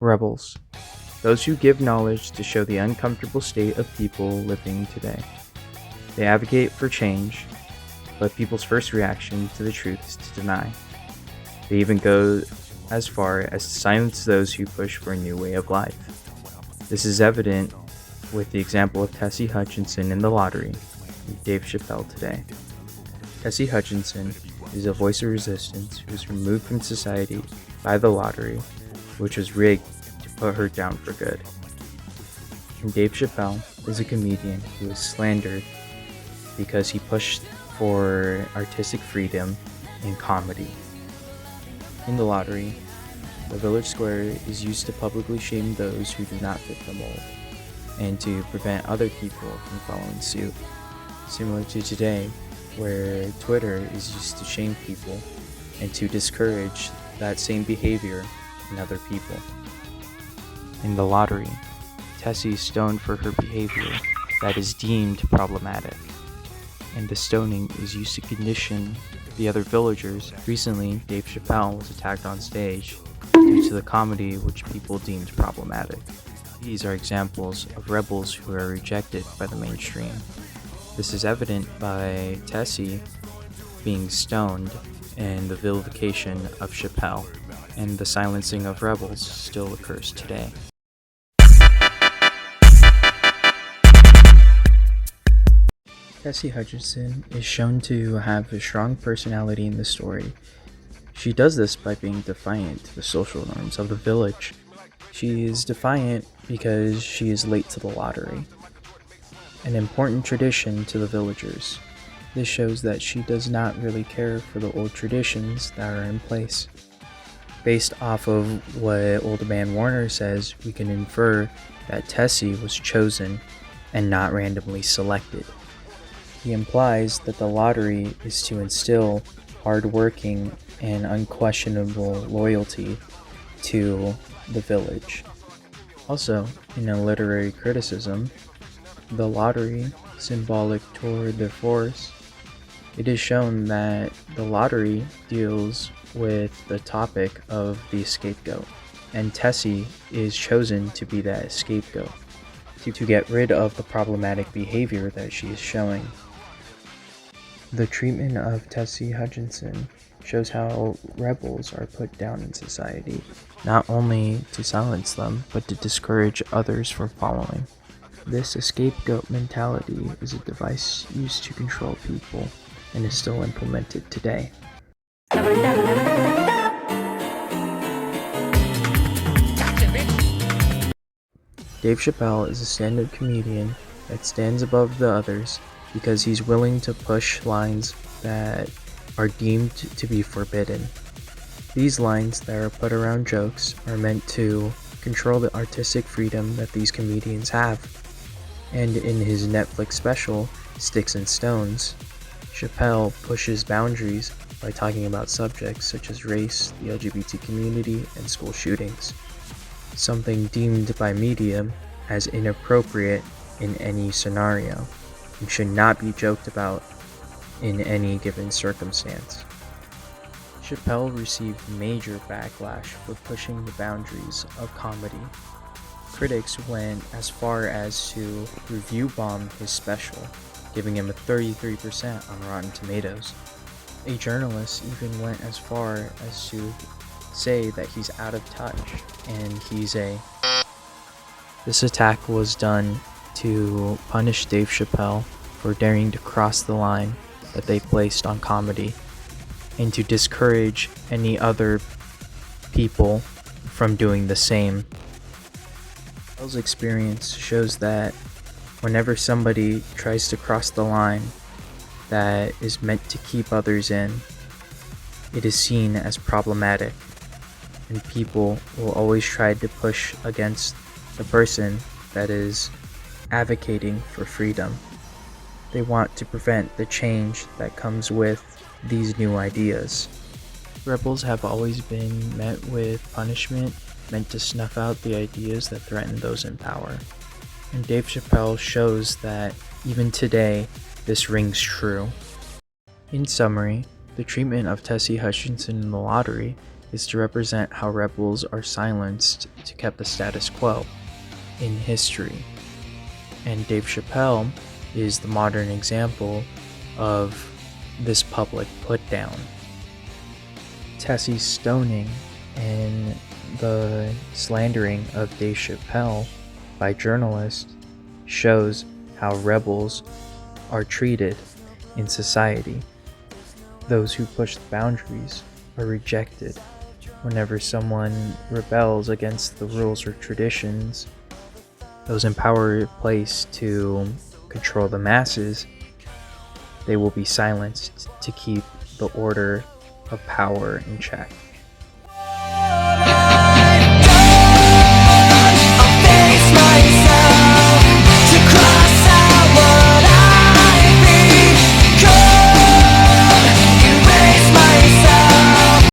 Rebels, those who give knowledge to show the uncomfortable state of people living today. They advocate for change, but people's first reaction to the truth is to deny. They even go as far as to silence those who push for a new way of life. This is evident with the example of Tessie Hutchinson in the lottery and Dave Chappelle today. Tessie Hutchinson is a voice of resistance who was removed from society by the lottery, which was rigged to put her down for good. And Dave Chappelle is a comedian who is slandered because he pushed for artistic freedom in comedy. In the lottery, the village square is used to publicly shame those who do not fit the mold, and to prevent other people from following suit, similar to today, where Twitter is used to shame people and to discourage that same behavior in other people. In the lottery, Tessie is stoned for her behavior that is deemed problematic, and the stoning is used to condition the other villagers. Recently, Dave Chappelle was attacked on stage due to the comedy which people deemed problematic. These are examples of rebels who are rejected by the mainstream. This is evident by Tessie being stoned and the vilification of Chappelle, and the silencing of rebels still occurs today. Tessie Hutchinson is shown to have a strong personality in the story. She does this by being defiant to the social norms of the village. She is defiant because she is late to the lottery, an important tradition to the villagers. This shows that she does not really care for the old traditions that are in place. Based off of what Old Man Warner says, we can infer that Tessie was chosen and not randomly selected. He implies that the lottery is to instill hard-working and unquestionable loyalty to the village. Also, in a literary criticism, the lottery, symbolic tour de force, it is shown that the lottery deals with the topic of the scapegoat, and Tessie is chosen to be that scapegoat, to get rid of the problematic behavior that she is showing. The treatment of Tessie Hutchinson shows how rebels are put down in society, not only to silence them, but to discourage others from following. This scapegoat mentality is a device used to control people and is still implemented today. Dave Chappelle is a stand-up comedian that stands above the others because he's willing to push lines that are deemed to be forbidden. These lines that are put around jokes are meant to control the artistic freedom that these comedians have. And in his Netflix special, Sticks and Stones, Chappelle pushes boundaries by talking about subjects such as race, the LGBT community, and school shootings, something deemed by media as inappropriate in any scenario and should not be joked about in any given circumstance. Chappelle received major backlash for pushing the boundaries of comedy. Critics went as far as to review bomb his special, giving him a 33% on Rotten Tomatoes. A journalist even went as far as to say that he's out of touch and he's a... This attack was done to punish Dave Chappelle for daring to cross the line that they placed on comedy, and to discourage any other people from doing the same. Chappelle's experience shows that whenever somebody tries to cross the line that is meant to keep others in, it is seen as problematic, and people will always try to push against the person that is advocating for freedom. They want to prevent the change that comes with these new ideas. Rebels have always been met with punishment meant to snuff out the ideas that threaten those in power. And Dave Chappelle shows that even today, this rings true. In summary, the treatment of Tessie Hutchinson in the lottery is to represent how rebels are silenced to keep the status quo in history. And Dave Chappelle is the modern example of this public put-down. Tessie's stoning and the slandering of Dave Chappelle by journalists shows how rebels are treated in society. Those who push the boundaries are rejected. Whenever someone rebels against the rules or traditions, those in power are placed to control the masses, they will be silenced to keep the order of power in check.